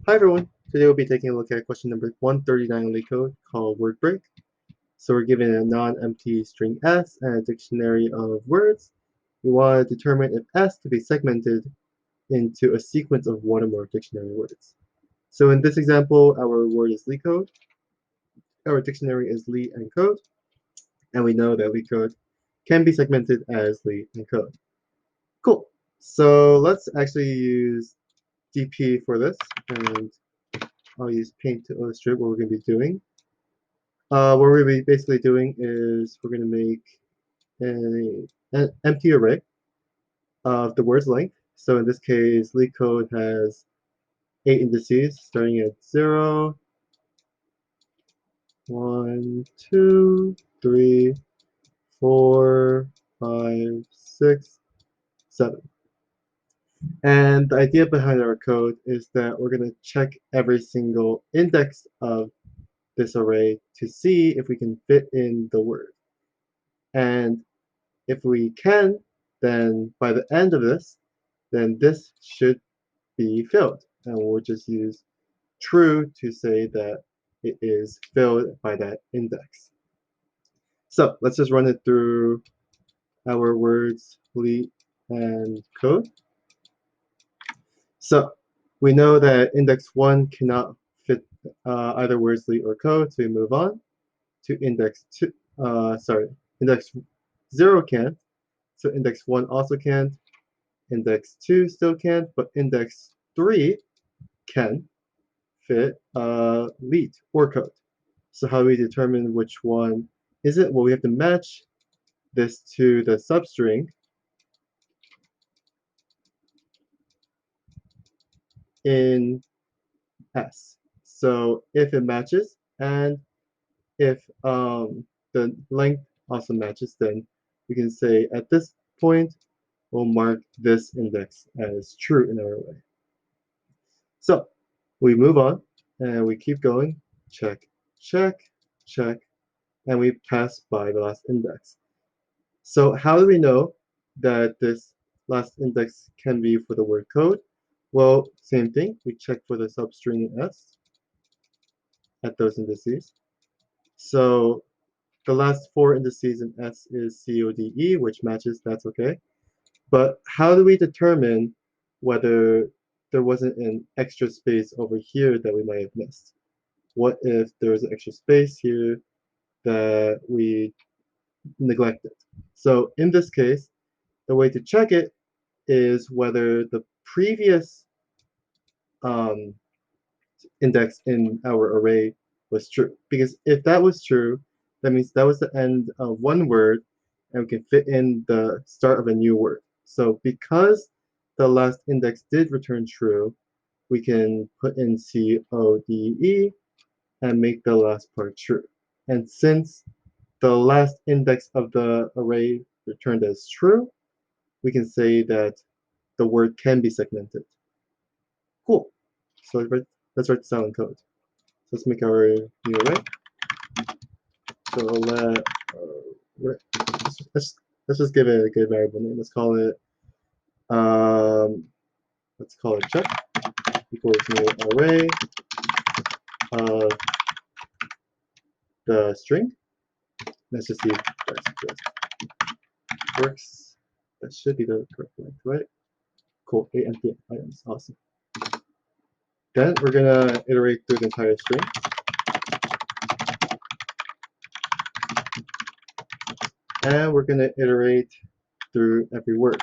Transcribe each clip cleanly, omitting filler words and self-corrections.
Hi everyone, today we'll be taking a look at question number 139 in LeetCode called word break. So we're given a non-empty string S and a dictionary of words. We want to determine if S can be segmented into a sequence of one or more dictionary words. So in this example, our word is LeetCode, our dictionary is Leet and Code, and we know that LeetCode can be segmented as Leet and Code. Cool. So let's actually use DP for this, and I'll use Paint to illustrate what we're going to be doing. What we're going to be basically doing is we're going to make an empty array of the word's length. So in this case, LeetCode has 8 indices starting at 0, 1, 2, 3, 4, 5, 6, 7. And the idea behind our code is that we're going to check every single index of this array to see if we can fit in the word. And if we can, then by the end of this, then this should be filled. And we'll just use true to say that it is filled by that index. So let's just run it through our words, Leet, and code. So we know that index 1 cannot fit either words, Leet, or code, so we move on to index 2. Index 0 can't, so index 1 also can't. Index 2 still can't, but index 3 can fit Leet or code. So how do we determine which one is it? Well, we have to match this to the substring in S. So if it matches and if the length also matches, then we can say at this point, we'll mark this index as true in our array. So we move on and we keep going, check, check, check, and we pass by the last index. So how do we know that this last index can be for the word code? Well, same thing, we check for the substring in S at those indices. So the last 4 indices in S is CODE, which matches, that's okay. But how do we determine whether there wasn't an extra space over here that we might have missed? What if there was an extra space here that we neglected? So in this case, the way to check it is whether the previous um, index in our array was true. Because if that was true, that means that was the end of one word, and we can fit in the start of a new word. So because the last index did return true, we can put in CODE and make the last part true. And since the last index of the array returned as true, we can say that the word can be segmented. Cool. So let's write this out in code. So let's make our new array. So let's just give it a good variable name. Um, let's call it check equals new array of the string. Let's just see if that works. That should be the correct length, right? Cool. 8 empty items. Awesome. Then we're gonna iterate through the entire string. And we're gonna iterate through every word.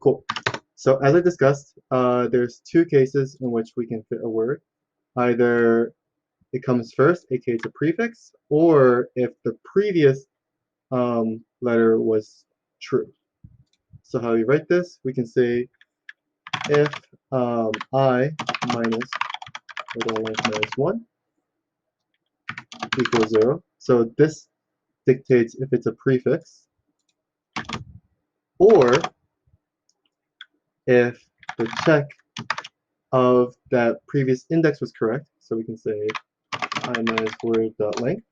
Cool. So as I discussed, there's 2 cases in which we can fit a word. Either it comes first, aka it's a prefix, or if the previous letter was true. So how we write this, we can say if I minus length minus 1 equals 0. So this dictates if it's a prefix, or if the check of that previous index was correct. So we can say I minus word dot length.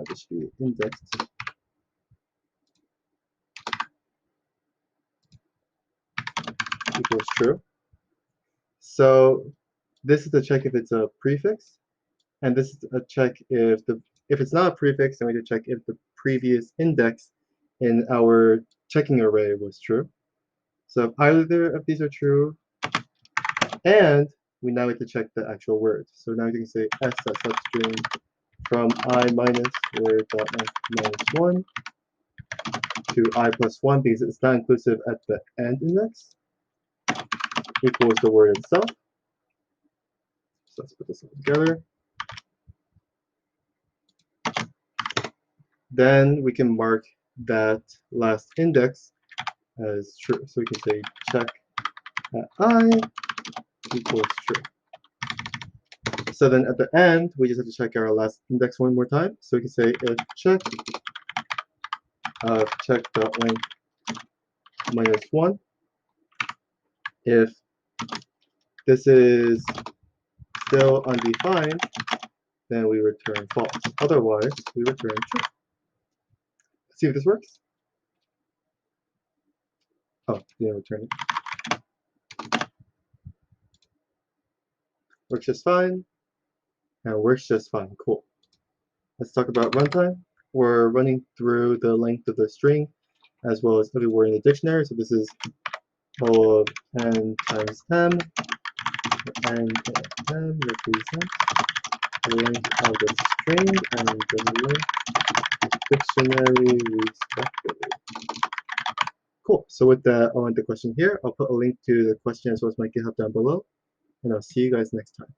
This should be indexed equals true. So this is to check if it's a prefix, and this is a check if it's not a prefix, then we can check if the previous index in our checking array was true. So if either of these are true, and we now get to check the actual word. So now you can say s.substring from I minus word dot minus 1 to I plus 1 because it's not inclusive at the end index equals the word itself. So let's put this all together. Then we can mark that last index as true. So we can say check at I equals true. So then at the end, we just have to check our last index one more time. So we can say if check of check.length minus 1, if this is still undefined, then we return false. Otherwise, we return true. Let's see if this works. Oh, yeah, return it. Works just fine. And works just fine. Cool. Let's talk about runtime. We're running through the length of the string as well as every word in the dictionary. So this is all of n times m, n represents the length of the string and the length dictionary respectively. Cool. So with that, I'll end the question here. I'll put a link to the question as well as my GitHub down below, and I'll see you guys next time.